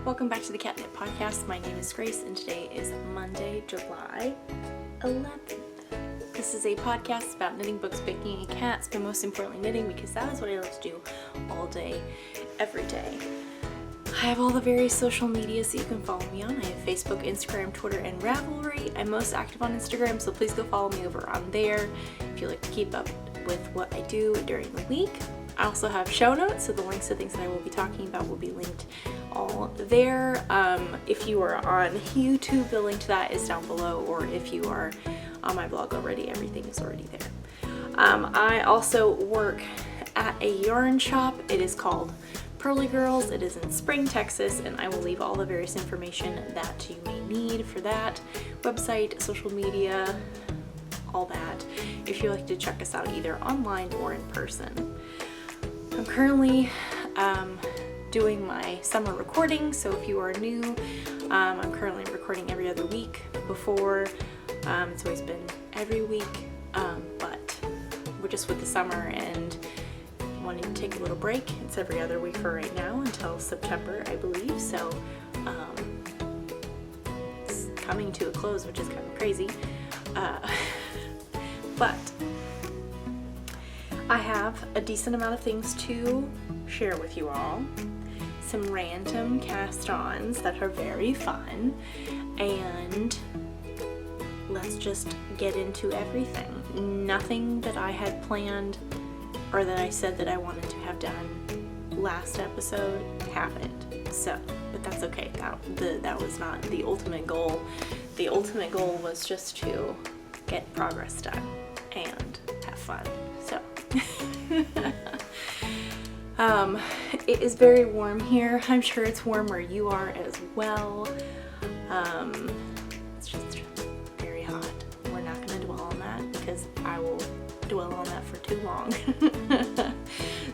Welcome back to the Catnip Podcast. My name is Grace and today is Monday, July 11th. This is a podcast about knitting, books, baking, and cats, but most importantly knitting because that is what I love to do all day, every day. I have all the various social media so you can follow me on. I have Facebook, Instagram, Twitter, and Ravelry. I'm most active on Instagram, so please go follow me over on there if you like to keep up with what I do during the week. I also have show notes, so the links to things that I will be talking about will be linked all there. If you are on YouTube, the link to that is down below, or if you are on my blog already, everything is already there. I also work at a yarn shop. It is called Pearly Girls. It is in Spring, Texas, and I will leave all the various information that you may need for that website, social media, all that, if you'd like to check us out either online or in person. I'm currently doing my summer recording, so if you are new, I'm currently recording every other week. Before, it's always been every week, but we're just with the summer and wanting to take a little break. It's every other week for right now until September, I believe, so it's coming to a close, which is kind of crazy, but I have a decent amount of things to share with you all. Some random cast-ons that are very fun, and let's just get into everything. Nothing that I had planned or that I said that I wanted to have done last episode happened, so, but that's okay. That was not the ultimate goal. The ultimate goal was just to get progress done and have fun, so. It is very warm here. I'm sure it's warm where you are as well. It's just very hot. We're not going to dwell on that because I will dwell on that for too long.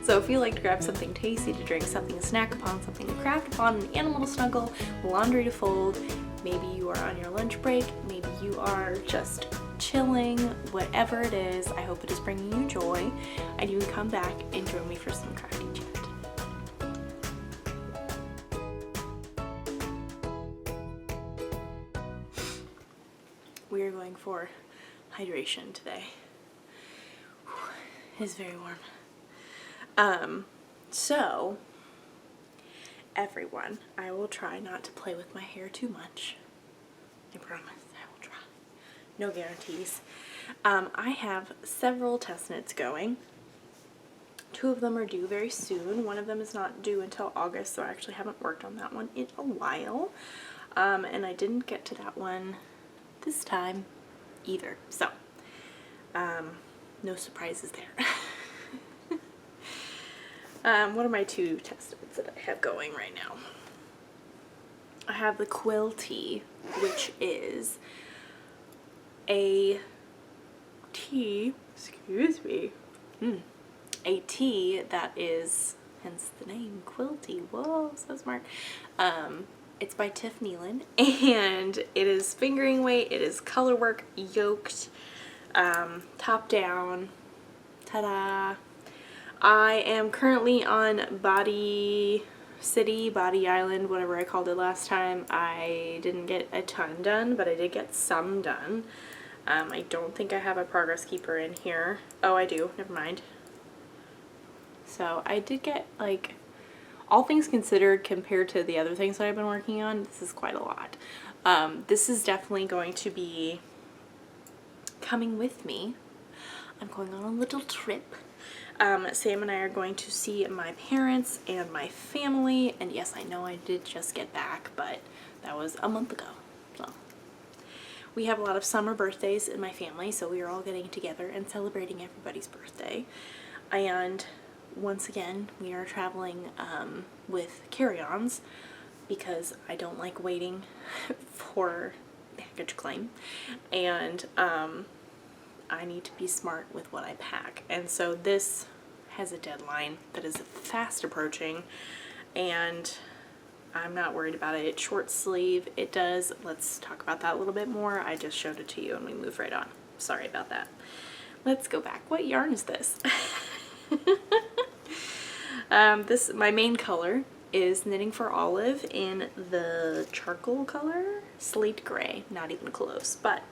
So if you like to grab something tasty to drink, something to snack upon, something to craft upon, an animal to snuggle, laundry to fold, maybe you are on your lunch break, maybe you are just chilling, whatever it is, I hope it is bringing you joy, and you can come back and join me for some crafty chat. We are going for hydration today. It is very warm. So, everyone, I will try not to play with my hair too much. I promise, I will try. No guarantees. I have several test knits going. 2 of them are due very soon. One of them is not due until August, so I actually haven't worked on that one in a while. And I didn't get to that one this time either. So, no surprises there. What are my 2 test knits that I have going right now? I have the Quilty, which is a tee, a tee that is, hence the name, Quilty. Whoa, so smart. It's by Tiff Nealon, and it is fingering weight, it is color work, yoked, top down, ta-da. I am currently on Body City, Body Island, whatever I called it last time. I didn't get a ton done, but I did get some done. I don't think I have a progress keeper in here. Oh, I do. Never mind. So I did get, like, all things considered compared to the other things that I've been working on, this is quite a lot. This is definitely going to be coming with me. I'm going on a little trip. Sam and I are going to see my parents and my family, and yes, I know I did just get back, but that was a month ago. So we have a lot of summer birthdays in my family, so we are all getting together and celebrating everybody's birthday. And once again, we are traveling with carry-ons because I don't like waiting for baggage claim, and I need to be smart with what I pack. And so this has a deadline that is fast approaching, and I'm not worried about it. It's short sleeve. It does, let's talk about that a little bit more. I just showed it to you and we moved right on. Sorry about that. Let's go back. What yarn is this? My main color is Knitting for Olive in the charcoal color, slate gray, not even close, but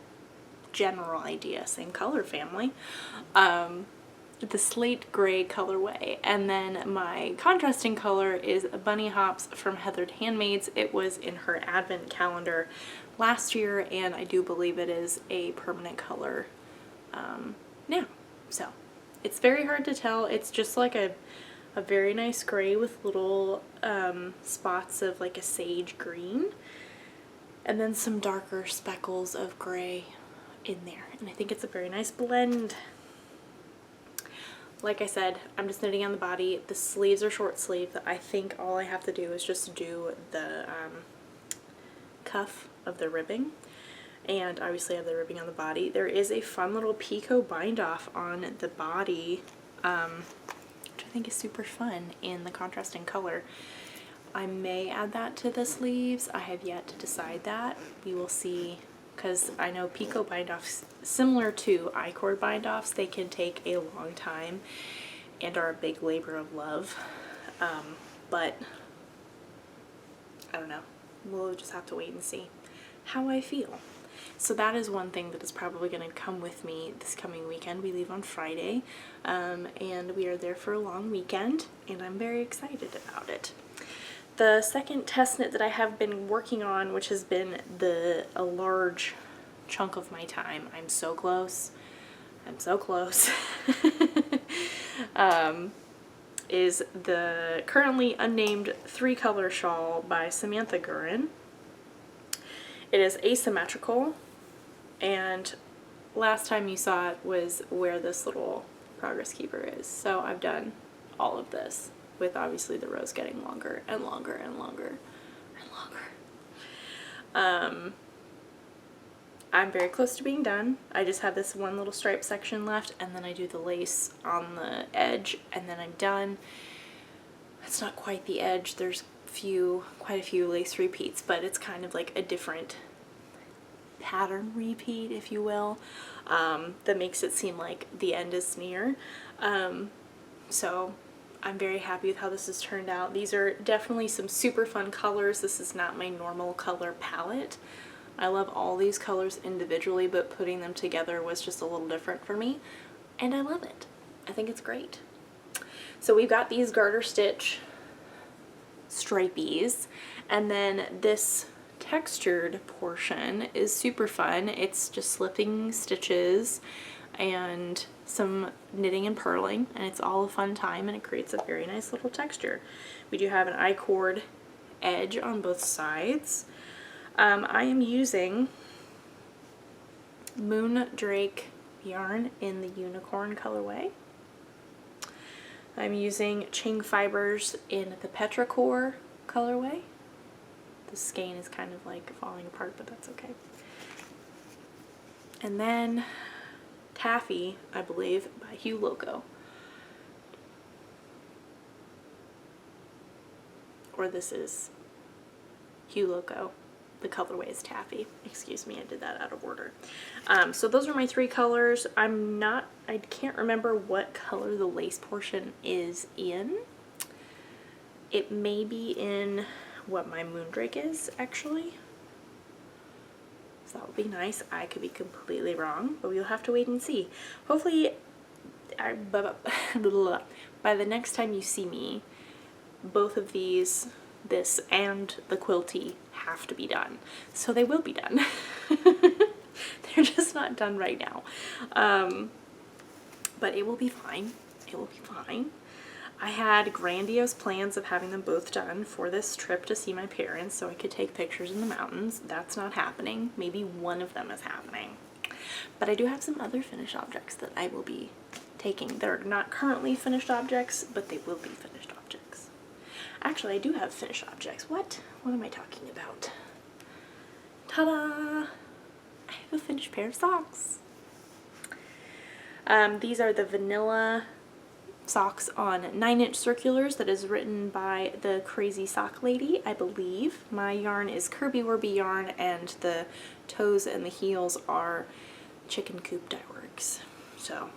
general idea, same color family. The slate gray colorway. And then my contrasting color is Bunny Hops from Heathered Handmaids. It was in her advent calendar last year, and I do believe it is a permanent color now. So it's very hard to tell. It's just like a very nice gray with little spots of like a sage green, and then some darker speckles of gray in there. And I think it's a very nice blend. Like I said, I'm just knitting on the body. The sleeves are short sleeve. I think all I have to do is just do the cuff of the ribbing, and obviously I have the ribbing on the body. There is a fun little picot bind off on the body, which I think is super fun in the contrasting color. I may add that to the sleeves. I have yet to decide that. We will see, because I know picot bind offs, similar to I-cord bind offs, they can take a long time and are a big labor of love. But I don't know. We'll just have to wait and see how I feel. So that is one thing that is probably going to come with me this coming weekend. We leave on Friday, and we are there for a long weekend, and I'm very excited about it. The second test knit that I have been working on, which has been a large chunk of my time, I'm so close, is the currently unnamed 3-color shawl by Samantha Gurin. It is asymmetrical, and last time you saw it was where this little progress keeper is. So I've done all of this, with obviously the rows getting longer and longer and longer and longer. I'm very close to being done. I just have this one little stripe section left, and then I do the lace on the edge, and then I'm done. It's not quite the edge. There's quite a few lace repeats, but it's kind of like a different pattern repeat, if you will, that makes it seem like the end is near. So I'm very happy with how this has turned out. These are definitely some super fun colors. This is not my normal color palette. I love all these colors individually, but putting them together was just a little different for me, and I love it. I think it's great. So we've got these garter stitch stripies, and then this textured portion is super fun. It's just slipping stitches and some knitting and purling, and it's all a fun time, and it creates a very nice little texture. We do have an I-cord edge on both sides. I am using Moondrake yarn in the unicorn colorway. I'm using Ching Fibers in the Petrichor colorway. The skein is kind of like falling apart, but that's okay. And then Taffy, I believe, by Hugh Loco. Or this is Hugh Loco. The colorway is Taffy. Excuse me, I did that out of order. So those are my 3 colors. I can't remember what color the lace portion is in. It may be in what my Moondrake is, actually. So that would be nice. I could be completely wrong, but we'll have to wait and see. Hopefully, by the next time you see me, both of these, this and the quilty, have to be done. So they will be done. They're just not done right now. But it will be fine. It will be fine. I had grandiose plans of having them both done for this trip to see my parents so I could take pictures in the mountains. That's not happening. Maybe one of them is happening. But I do have some other finished objects that I will be taking. They're not currently finished objects, but they will be finished objects. Actually, I do have finished objects. What am I talking about? Ta-da! I have a finished pair of socks. These are the vanilla socks on 9-inch circulars that is written by the Crazy Sock Lady, I believe. My yarn is Kirby Werby yarn, and the toes and the heels are Chicken Coop Dye Works. So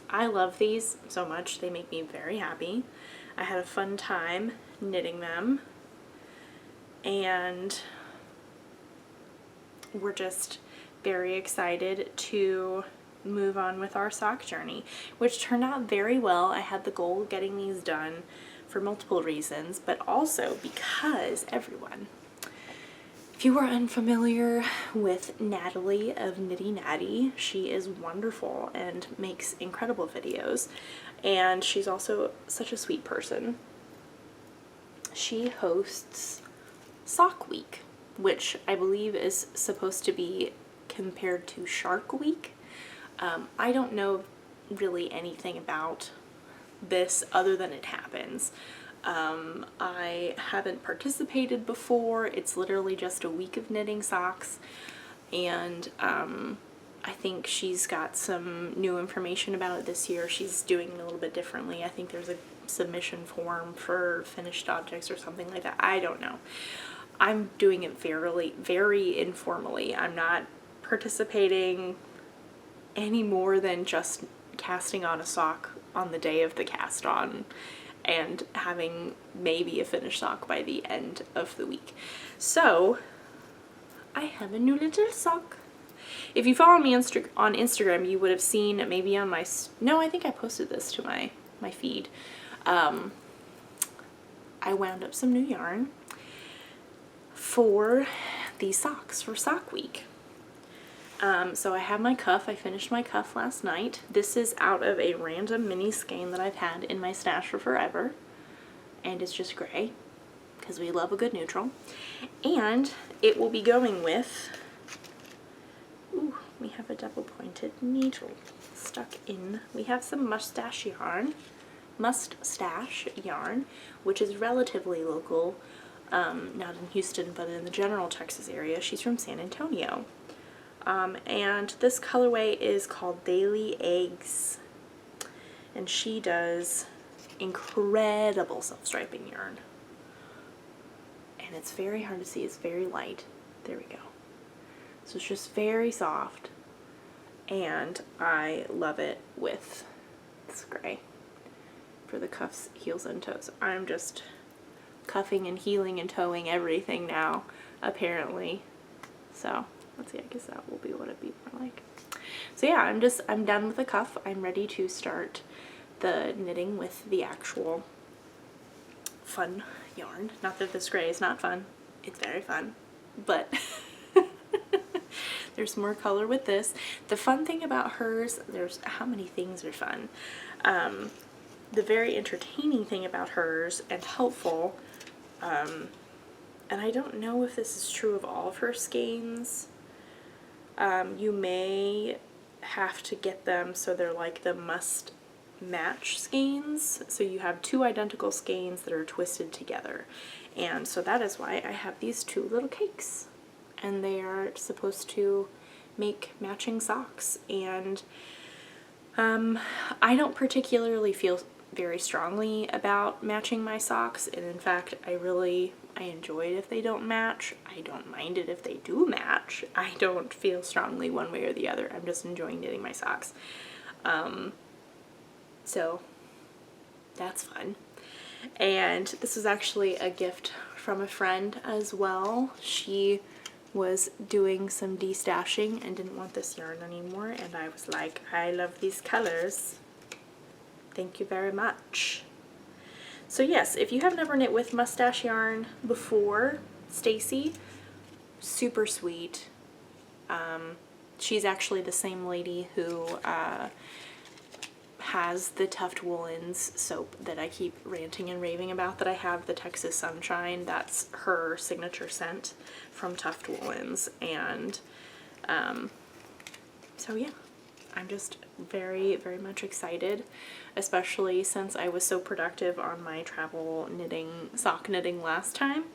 I love these so much. They make me very happy. I had a fun time knitting them, and we're just very excited to move on with our sock journey, which turned out very well. I had the goal of getting these done for multiple reasons, but also because everyone, if you are unfamiliar with Natalie of Nitty Natty, she is wonderful and makes incredible videos, and she's also such a sweet person. She hosts Sock Week, which I believe is supposed to be compared to Shark Week. I don't know really anything about this other than it happens. I haven't participated before. It's literally just a week of knitting socks, and I think she's got some new information about it this year. She's doing it a little bit differently. I think there's a submission form for finished objects or something like that. I don't know. I'm doing it very informally. I'm not participating any more than just casting on a sock on the day of the cast on and having maybe a finished sock by the end of the week. So I have a new little sock. If you follow me on Instagram, you would have seen maybe on my, no, I think I posted this to my feed. I wound up some new yarn for these socks for Sock Week. So I have my cuff. I finished my cuff last night. This is out of a random mini skein that I've had in my stash for forever, and it's just gray because we love a good neutral. And it will be going with, ooh, we have a double pointed needle stuck in. We have some mustache yarn, which is relatively local, not in Houston, but in the general Texas area. She's from San Antonio. And this colorway is called Daily Eggs, and she does incredible self-striping yarn, and it's very hard to see. It's very light. There we go. So it's just very soft, and I love it with this gray for the cuffs, heels, and toes. I'm just cuffing and heeling and toeing everything now, apparently. So let's see, I guess that will be what it'd be more like. So yeah, I'm done with the cuff. I'm ready to start the knitting with the actual fun yarn. Not that this gray is not fun. It's very fun, but there's more color with this. The fun thing about hers, there's how many things are fun. The very entertaining thing about hers and helpful, and I don't know if this is true of all of her skeins. You may have to get them so they're like the must match skeins. So you have two identical skeins that are twisted together. And so that is why I have these two little cakes. And they are supposed to make matching socks. And I don't particularly feel very strongly about matching my socks. And in fact, I enjoy it if they don't match. I don't mind it if they do match. I don't feel strongly one way or the other. I'm just enjoying knitting my socks. So that's fun. And this was actually a gift from a friend as well. She was doing some destashing and didn't want this yarn anymore, and I was like, I love these colors. Thank you very much. So yes, if you have never knit with mustache yarn before, Stacy, super sweet. She's actually the same lady who has the Tuft Woolens soap that I keep ranting and raving about, that I have, the Texas Sunshine. That's her signature scent from Tuft Woolens. And so yeah, I'm just very, very much excited, especially since I was so productive on my travel knitting, sock knitting last time.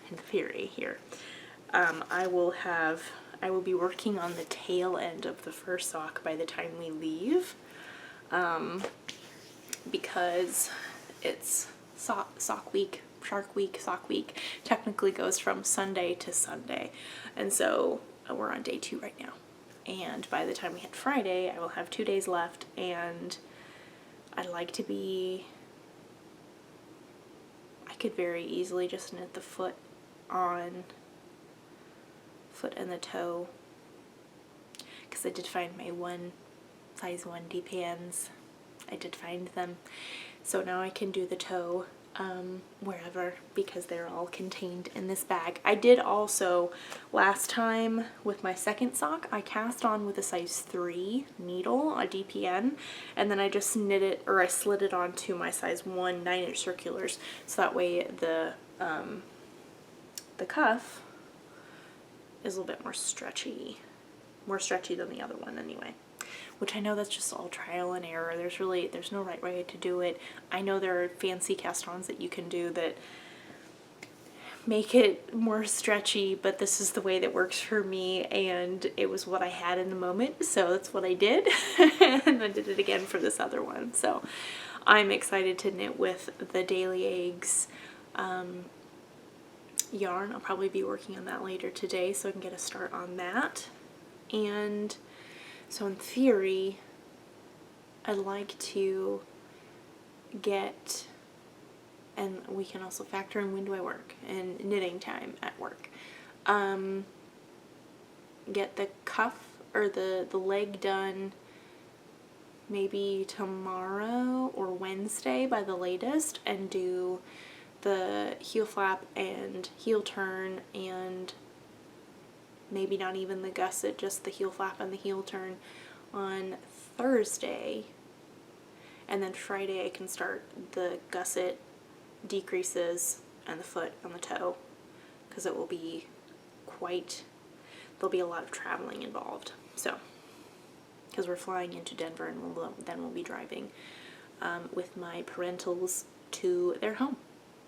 In theory here, I will be working on the tail end of the first sock by the time we leave, because it's Sock Week, Shark Week, Sock Week technically goes from Sunday to Sunday, and so we're on day 2 right now, and by the time we hit Friday I will have 2 days left, and I'd like to be, I could very easily just knit the foot and the toe, because I did find my size 1 DPNs. I did find them. So now I can do the toe wherever, because they're all contained in this bag. I did also, last time with my second sock, I cast on with a size 3 needle, a DPN, and then I just knit it, or I slid it onto my size 1 9-inch circulars, so that way the cuff is a little bit more stretchy than the other one anyway. Which I know that's just all trial and error. There's no right way to do it. I know there are fancy cast-ons that you can do that make it more stretchy, but this is the way that works for me, and it was what I had in the moment, so that's what I did. And I did it again for this other one. So I'm excited to knit with the Daily Eggs yarn. I'll probably be working on that later today so I can get a start on that. And so in theory, I'd like to get, and we can also factor in when do I work and knitting time at work, get the cuff or the leg done maybe tomorrow or Wednesday by the latest, and do the heel flap and heel turn, and maybe not even the gusset, just the heel flap and the heel turn on Thursday. And then Friday I can start the gusset, decreases, and the foot on the toe, because it will be there'll be a lot of traveling involved. So, because we're flying into Denver, and then we'll be driving with my parentals to their home,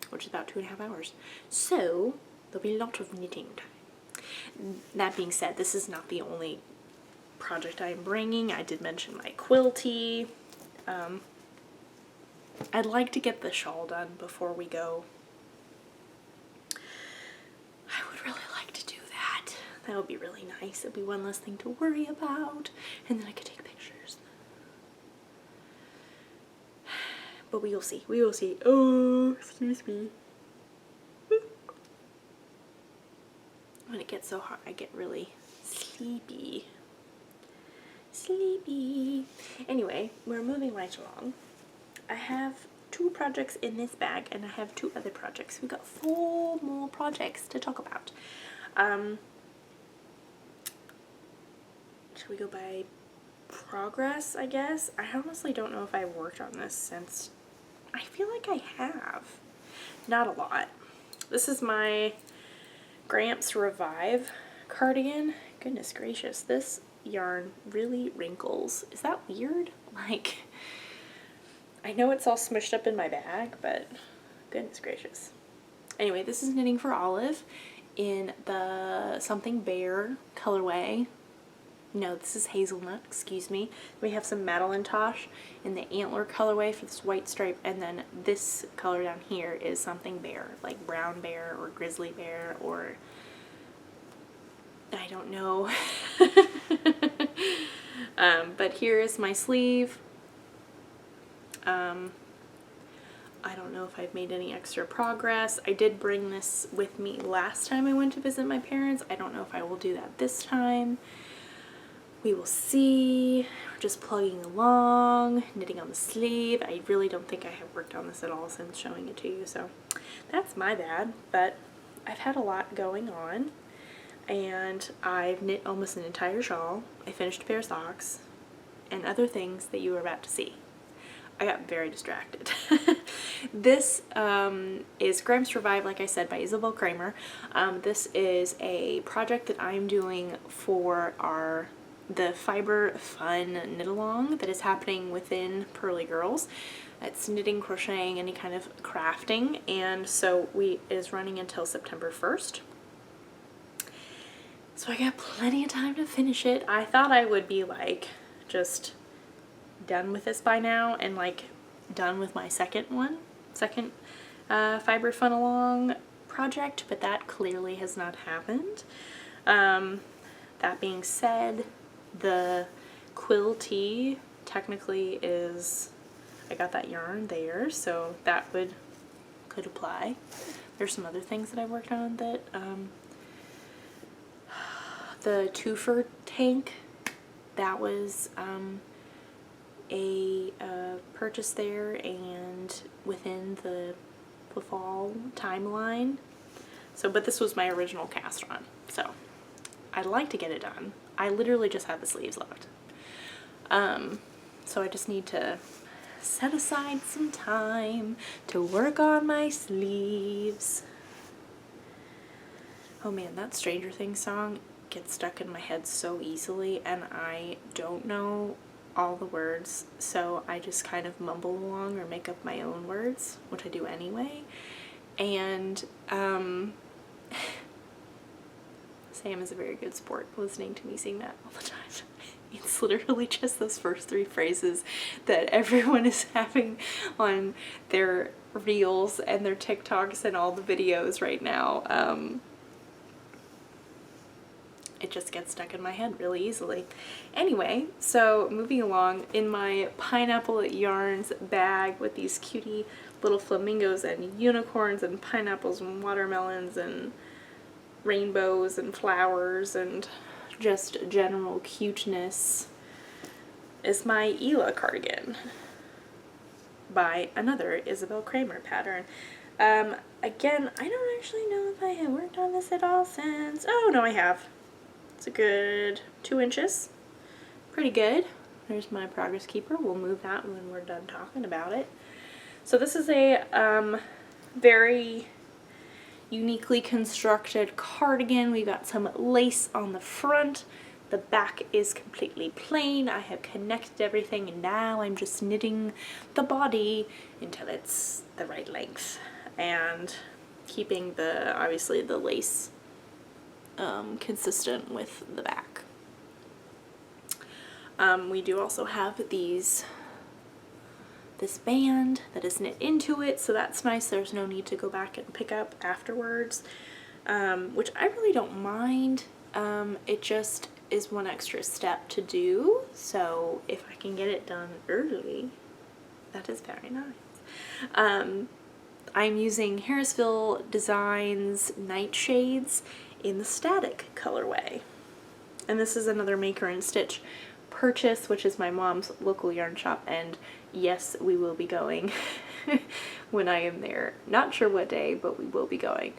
which is about 2.5 hours. So there'll be a lot of knitting time. That being said, this is not the only project I'm bringing. I did mention my quilty. I'd like to get the shawl done before we go. I would really like to do that. That would be really nice. It'd be one less thing to worry about, and then I could take pictures. But we will see. We will see. Oh, excuse me. When it gets so hot, I get really sleepy. Anyway, we're moving right along. I have 2 projects in this bag, and I have 2 other projects. We've got 4 more projects to talk about. Should we go by progress, I guess? I honestly don't know if I've worked on this since... I feel like I have. Not a lot. This is my Gramps Revive cardigan. Goodness gracious, this yarn really wrinkles. Is that weird? Like, I know it's all smushed up in my bag, but goodness gracious. Anyway, this is Knitting for Olive in the Something Bear colorway. No, this is Hazelnut, excuse me. We have some Madeline Tosh in the Antler colorway for this white stripe, and then this color down here is Something Bear, like Brown Bear or Grizzly Bear, or I don't know. But here is my sleeve. I don't know if I've made any extra progress. I did bring this with me last time I went to visit my parents. I don't know if I will do that this time. We will see. We're just plugging along, knitting on the sleeve. I really don't think I have worked on this at all since showing it to you, so that's my bad. But I've had a lot going on, and I've knit almost an entire shawl. I finished a pair of socks, and other things that you are about to see. I got very distracted. This is Gramps Revive, like I said, by Isabel Kramer. This is a project that I'm doing for the Fiber Fun knit-along that is happening within Pearly Girls. It's knitting, crocheting, any kind of crafting, and so it is running until September 1st. So I got plenty of time to finish it. I thought I would be like just done with this by now, and like done with my second Fiber Fun Along project, but that clearly has not happened. That being said, the quilty technically is I got that yarn there, so that could apply. There's some other things that I worked on that, the twofer tank, that was a purchase there and within the fall timeline. So, but this was my original cast on, so I'd like to get it done. I literally just have the sleeves left. So I just need to set aside some time to work on my sleeves. Oh man, that Stranger Things song gets stuck in my head so easily, and I don't know all the words, so I just kind of mumble along or make up my own words, which I do anyway. And Sam is a very good sport listening to me sing that all the time. It's literally just those first 3 phrases that everyone is having on their reels and their TikToks and all the videos right now. It just gets stuck in my head really easily. Anyway, so moving along, in my Pineapple Yarns bag with these cutie little flamingos and unicorns and pineapples and watermelons and rainbows and flowers and just general cuteness, is my Ela cardigan by another Isabel Kramer pattern. Again, I don't actually know if I have worked on this at all since, oh no I have. It's a good 2 inches. Pretty good. There's my progress keeper. We'll move that when we're done talking about it. So this is a very uniquely constructed cardigan. We got some lace on the front. The back is completely plain. I have connected everything and now I'm just knitting the body until it's the right length and keeping obviously the lace consistent with the back. We do also have this band that is knit into it, so that's nice. There's no need to go back and pick up afterwards, which I really don't mind. It just is one extra step to do, so if I can get it done early, that is very nice. I'm using Harrisville Designs Nightshades in the Static colorway, and this is another Maker and Stitch purchase, which is my mom's local yarn shop, and yes, we will be going when I am there. Not sure what day, but we will be going.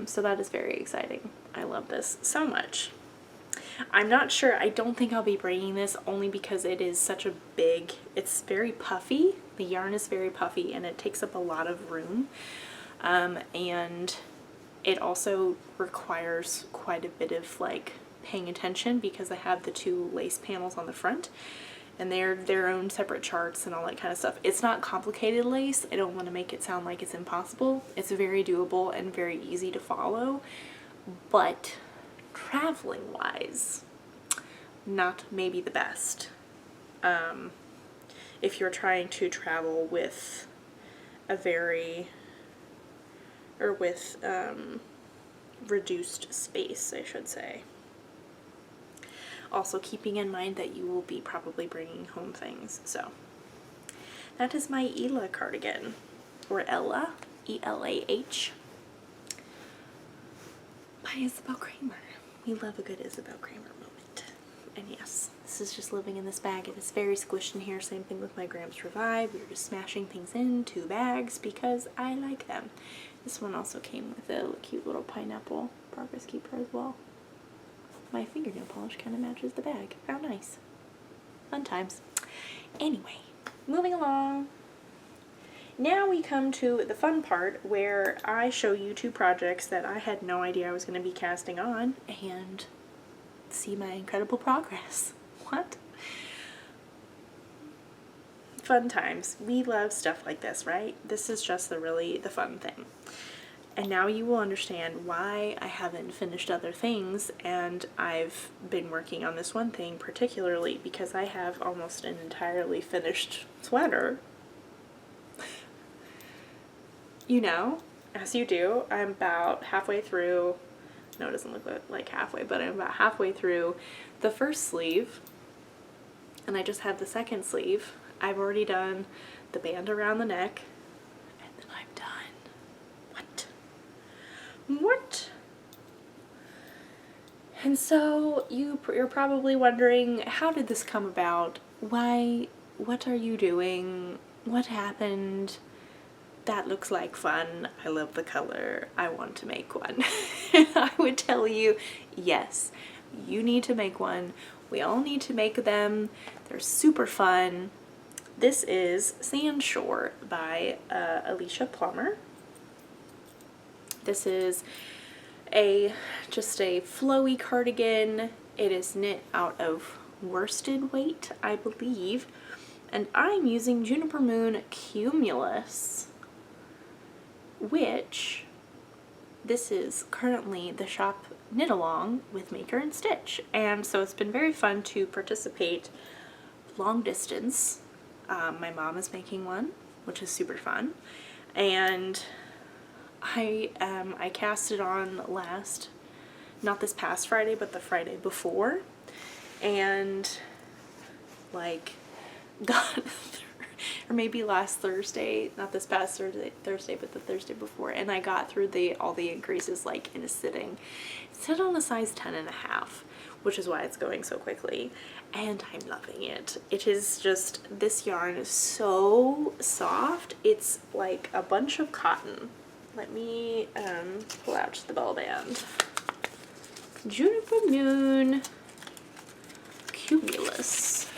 So that is very exciting. I love this so much. I'm not sure, I don't think I'll be bringing this only because it is such a big, it's very puffy. The yarn is very puffy and it takes up a lot of room. And it also requires quite a bit of like paying attention because I have the 2 lace panels on the front and they're their own separate charts and all that kind of stuff. It's not complicated lace. I don't want to make it sound like it's impossible. It's very doable and very easy to follow, but traveling wise, not maybe the best. If you're trying to travel with a reduced space, I should say. Also keeping in mind that you will be probably bringing home things. So that is my Ela cardigan, or Ella, E-L-A-H, by Isabel Kramer. We love a good Isabel Kramer moment. And yes, this is just living in this bag. It is very squished in here. Same thing with my Gramps Revive. We were just smashing things into bags because I like them. This one also came with a cute little pineapple progress keeper as well. My fingernail polish kind of matches the bag. How nice. Fun times. Anyway, moving along. Now we come to the fun part where I show you 2 projects that I had no idea I was going to be casting on and see my incredible progress. What? Fun times. We love stuff like this, right? This is just the fun thing. And now you will understand why I haven't finished other things, and I've been working on this one thing particularly because I have almost an entirely finished sweater. You know, as you do, I'm about halfway through, no it doesn't look like halfway, but I'm about halfway through the first sleeve, and I just have the second sleeve. I've already done the band around the neck, and then I'm done. What? What? And so you're probably wondering, how did this come about? Why? What are you doing? What happened? That looks like fun. I love the color. I want to make one. I would tell you, yes, you need to make one. We all need to make them. They're super fun. This is Sandshore by Alicia Plummer. This is just a flowy cardigan. It is knit out of worsted weight, I believe. And I'm using Juniper Moon Cumulus, which this is currently the shop knit along with Maker and Stitch. And so it's been very fun to participate long distance. My mom is making one, which is super fun. And I cast it on not this past Friday, but the Friday before. And like got or maybe last Thursday, not this past Thursday, but the Thursday before, and I got through all the increases like in a sitting. It's set on a size 10.5, which is why it's going so quickly, and I'm loving it. It is just, this yarn is so soft. It's like a bunch of cotton. Let me pull out the bell band. Juniper Moon Cumulus.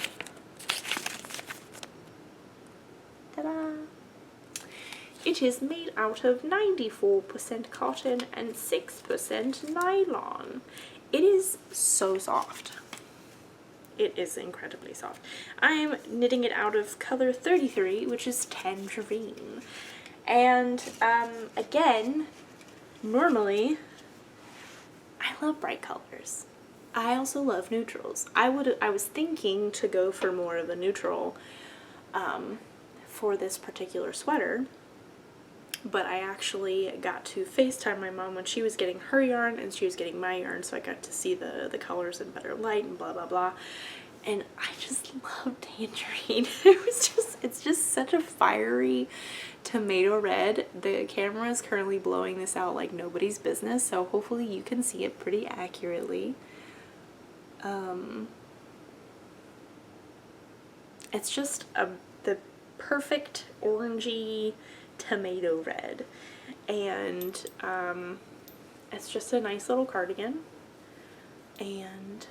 Ta-da! It is made out of 94% cotton and 6% nylon. It is so soft. It is incredibly soft. I'm knitting it out of color 33, which is tangerine. And again, normally, I love bright colors. I also love neutrals. I was thinking to go for more of a neutral for this particular sweater, but I actually got to FaceTime my mom when she was getting her yarn and she was getting my yarn, so I got to see the colors in better light and blah blah blah. And I just love tangerine. It's just such a fiery tomato red. The camera is currently blowing this out like nobody's business, so hopefully you can see it pretty accurately. It's just the perfect orangey tomato red, and it's just a nice little cardigan, and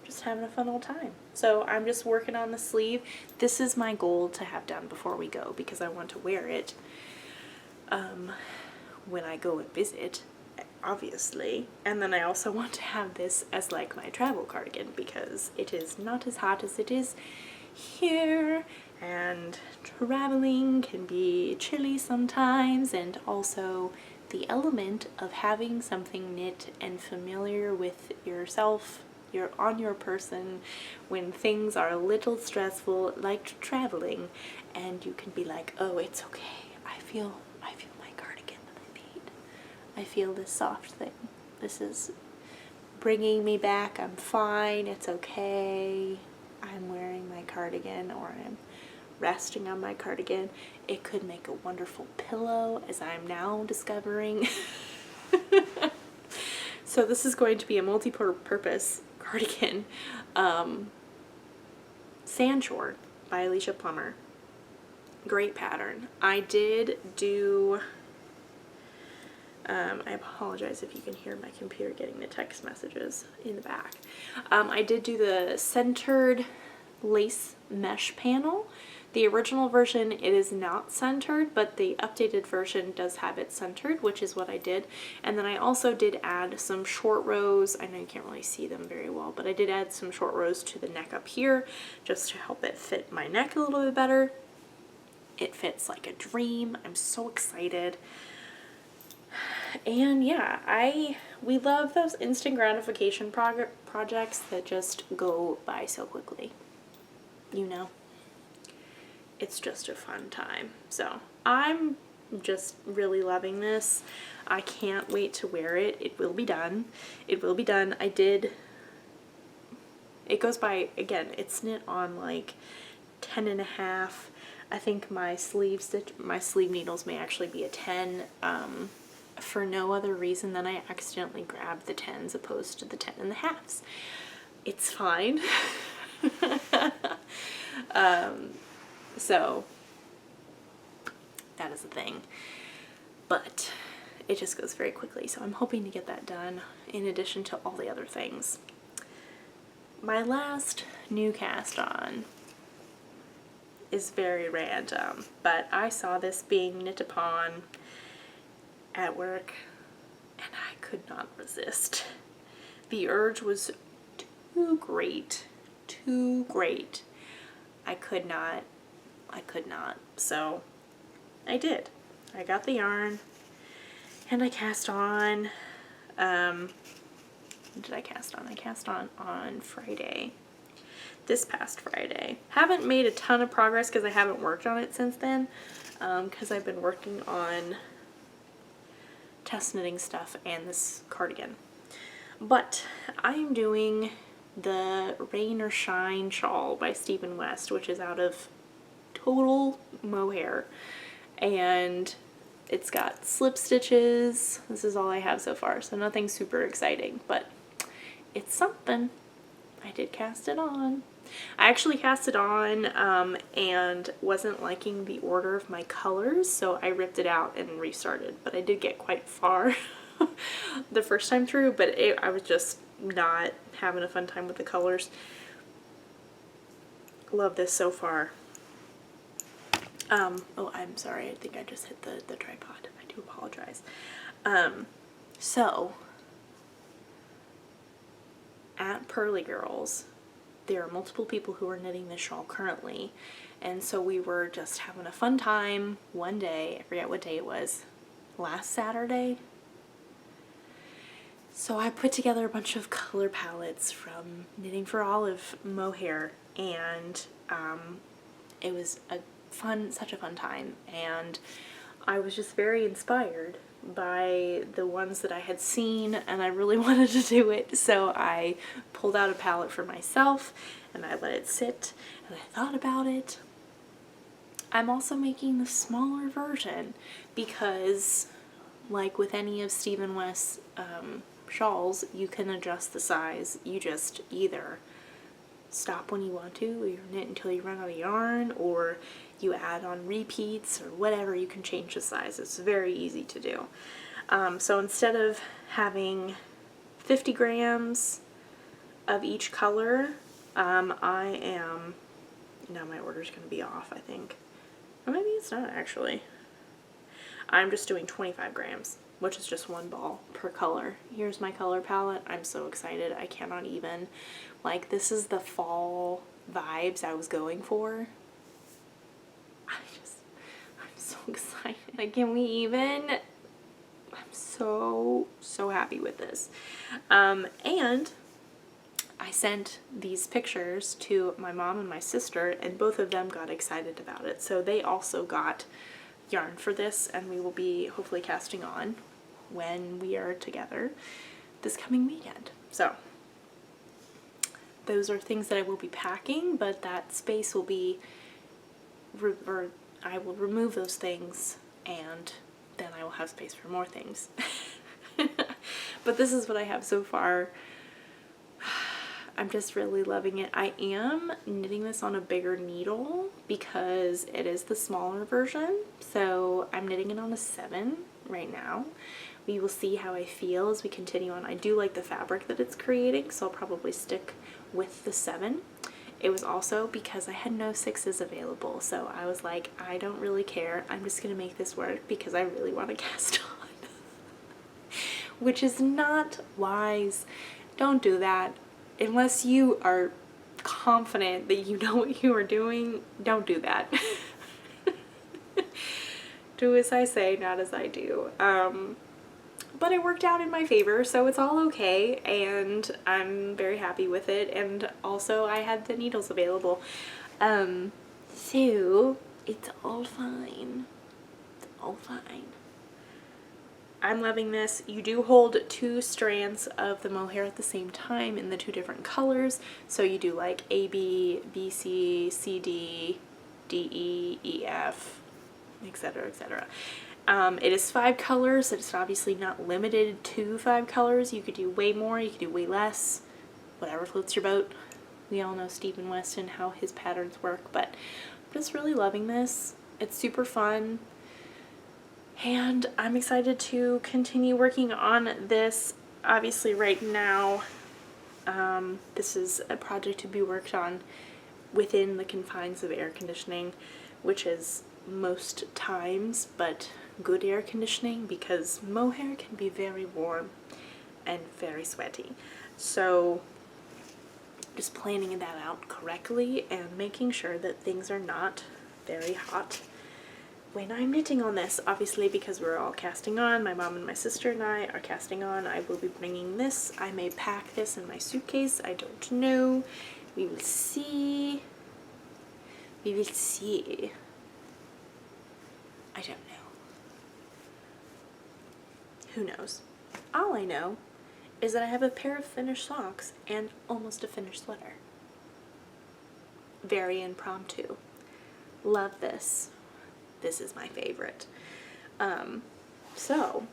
just having a fun old time. So I'm just working on the sleeve. This is my goal to have done before we go, because I want to wear it when I go and visit, obviously. And then I also want to have this as like my travel cardigan, because it is not as hot as it is here, and traveling can be chilly sometimes, and also the element of having something knit and familiar with yourself, on your person, when things are a little stressful like traveling, and you can be like, oh, it's okay, I feel my cardigan that I made. I feel this soft thing. This is bringing me back. I'm fine. It's okay. I'm wearing my cardigan, or I'm resting on my cardigan. It could make a wonderful pillow, as I'm now discovering. So this is going to be a multi-purpose cardigan. Sandshore by Alicia Plummer. Great pattern. I did do, I apologize if you can hear my computer getting the text messages in the back. I did do the centered lace mesh panel. The original version, it is not centered, but the updated version does have it centered, which is what I did. And then I also did add some short rows. I know you can't really see them very well, but I did add some short rows to the neck up here just to help it fit my neck a little bit better. It fits like a dream. I'm so excited. And yeah, we love those instant gratification projects that just go by so quickly. You know, it's just a fun time. So I'm just really loving this. I can't wait to wear it. It will be done. It will be done. It goes by, again, it's knit on like 10.5. I think my sleeve needles may actually be a 10, for no other reason than I accidentally grabbed the 10s opposed to the 10 and the halves. It's fine. So that is the thing, but it just goes very quickly, so I'm hoping to get that done in addition to all the other things. My last new cast on is very random, but I saw this being knit upon at work and I could not resist. The urge was too great, I could not, so I did. I got the yarn and I cast on, when did I cast on? I cast on Friday, this past Friday. Haven't made a ton of progress because I haven't worked on it since then, because I've been working on test knitting stuff and this cardigan. But I am doing the Rain or Shine shawl by Stephen West, which is out of total mohair, and it's got slip stitches. This is all I have so far, so nothing super exciting, but it's something. I did cast it on. I actually cast it on and wasn't liking the order of my colors, so I ripped it out and restarted, but I did get quite far the first time through, but I was just not having a fun time with the colors. Love this so far. Oh, I'm sorry, I think I just hit the tripod. I do apologize. So, at Pearly Girls, there are multiple people who are knitting this shawl currently, and so we were just having a fun time one day. I forget what day it was. Last Saturday? So I put together a bunch of color palettes from Knitting for Olive mohair, and it was such a fun time, and I was just very inspired by the ones that I had seen, and I really wanted to do it, so I pulled out a palette for myself and I let it sit and I thought about it. I'm also making the smaller version because, like with any of Stephen West's shawls, you can adjust the size. You just either stop when you want to, or you knit until you run out of yarn, or you add on repeats or whatever. You can change the size. It's very easy to do. So instead of having 50 grams of each color, I am, now my order's going to be off, I think. Or maybe it's not actually. I'm just doing 25 grams, which is just one ball per color. Here's my color palette. I'm so excited. I cannot even. Like, this is the fall vibes I was going for. I'm so excited. Like, can we even? I'm so happy with this. And I sent these pictures to my mom and my sister, and both of them got excited about it. So they also got yarn for this, and we will be hopefully casting on when we are together this coming weekend. So those are things that I will be packing, but that space will be, or I will remove those things, and then I will have space for more things. But this is what I have so far. I'm just really loving it. I am knitting this on a bigger needle because it is the smaller version. So I'm knitting it on a 7 right now. We will see how I feel as we continue on. I do like the fabric that it's creating, so I'll probably stick with the 7. It was also because I had no 6s available, so I was like, I don't really care. I'm just gonna make this work because I really want to cast on. Which is not wise. Don't do that. Unless you are confident that you know what you are doing, don't do that. Do as I say, not as I do. But it worked out in my favor, so it's all okay, and I'm very happy with it, and also I had the needles available. So it's all fine. It's all fine. I'm loving this. You do hold 2 strands of the mohair at the same time in the 2 different colors. So you do like AB, BC, CD, D, E, E, F, etc., etc. It is 5 colors. It's obviously not limited to 5 colors. You could do way more, you could do way less, whatever floats your boat. We all know Stephen Weston, how his patterns work, but I'm just really loving this. It's super fun, and I'm excited to continue working on this. Obviously right now, this is a project to be worked on within the confines of air conditioning, which is most times, but good air conditioning, because mohair can be very warm and very sweaty. So just planning that out correctly and making sure that things are not very hot when I'm knitting on this. Obviously, because we're all casting on, my mom and my sister and I are casting on, I will be bringing this. I may pack this in my suitcase, I don't know. We will see. We will see. I don't know. Who knows? All I know is that I have a pair of finished socks and almost a finished sweater. Very impromptu. Love this. This is my favorite. So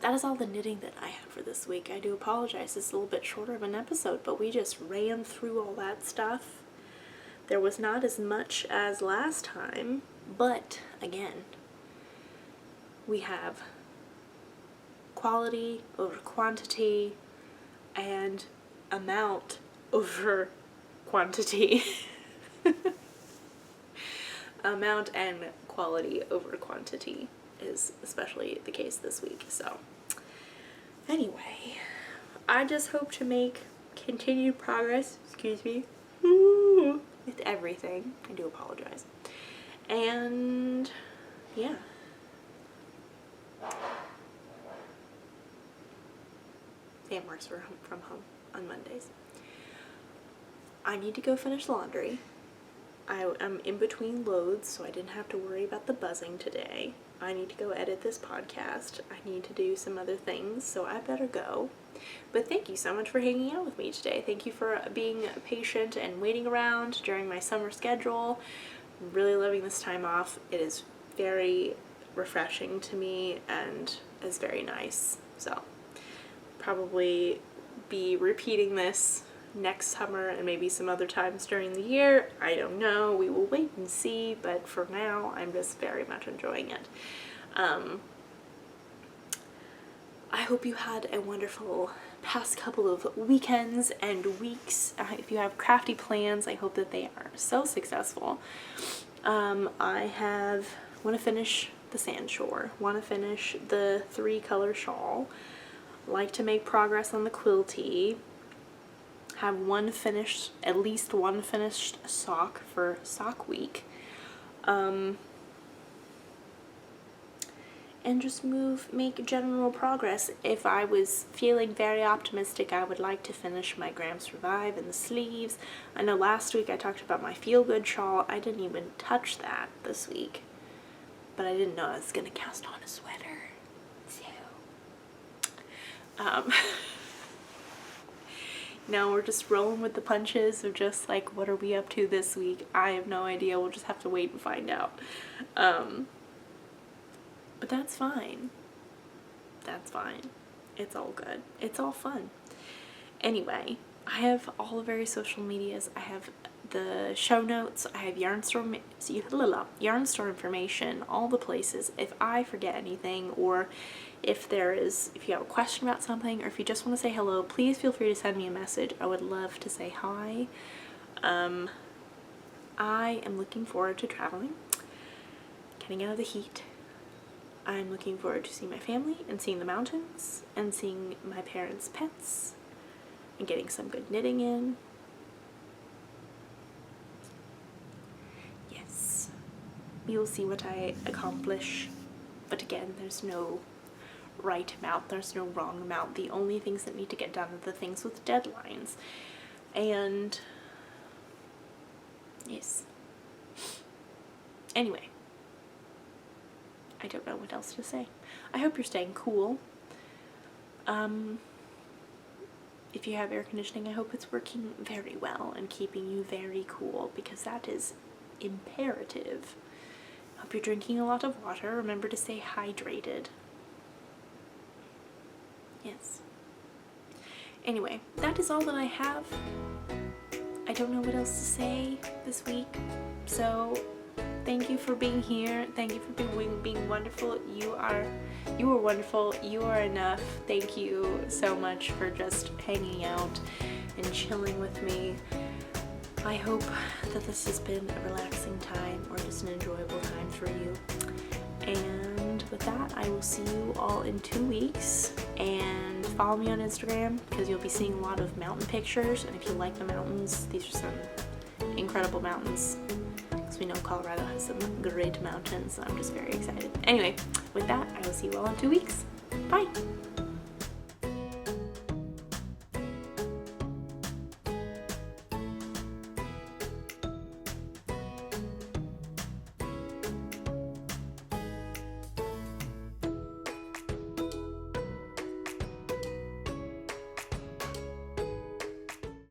that is all the knitting that I have for this week. I do apologize, it's a little bit shorter of an episode, but we just ran through all that stuff. There was not as much as last time, but again, we have quality over quantity and amount over quantity. Amount and quality over quantity is especially the case this week. So anyway, I just hope to make continued progress, excuse me, with everything. I do apologize. And yeah. Sam works from home on Mondays. I need to go finish laundry. I'm in between loads, so I didn't have to worry about the buzzing today. I need to go edit this podcast. I need to do some other things, so I better go. But thank you so much for hanging out with me today. Thank you for being patient and waiting around during my summer schedule. I'm really loving this time off. It is very refreshing to me and is very nice. So probably be repeating this next summer and maybe some other times during the year. I don't know. We will wait and see, but for now, I'm just very much enjoying it. I hope you had a wonderful past couple of weekends and weeks. If you have crafty plans, I hope that they are so successful. I want to finish the sandshore, want to finish the 3-color shawl, like to make progress on the quilty, have at least one finished sock for sock week, and just make general progress. If I was feeling very optimistic, I would like to finish my Gramps Revive and the sleeves. I know last week I talked about my Feel Good shawl. I didn't even touch that this week, but I didn't know I was gonna cast on a sweater, so now we're just rolling with the punches of just like, what are we up to this week? I have no idea. We'll just have to wait and find out. But that's fine. That's fine. It's all good. It's all fun. Anyway, I have all the various social medias. I have the show notes. I have yarn store information, all the places. If I forget anything, or if you have a question about something, or if you just want to say hello, please feel free to send me a message. I would love to say hi. I am looking forward to traveling, getting out of the heat. I'm looking forward to seeing my family and seeing the mountains and seeing my parents' pets and getting some good knitting in. Yes, we will see what I accomplish, but again, there's no right amount, there's no wrong amount. The only things that need to get done are the things with deadlines. And yes. Anyway, I don't know what else to say. I hope you're staying cool. if you have air conditioning, I hope it's working very well and keeping you very cool, because that is imperative. Hope you're drinking a lot of water. Remember to stay hydrated. Yes. Anyway, that is all that I have. I don't know what else to say this week. So thank you for being here. Thank you for being wonderful. You are wonderful. You are enough. Thank you so much for just hanging out and chilling with me. I hope that this has been a relaxing time or just an enjoyable time for you. And with that, I will see you all in 2 weeks. And follow me on Instagram, because you'll be seeing a lot of mountain pictures. And if you like the mountains, these are some incredible mountains, because we know Colorado has some great mountains. I'm just very excited. Anyway, with that, I will see you all in 2 weeks. Bye!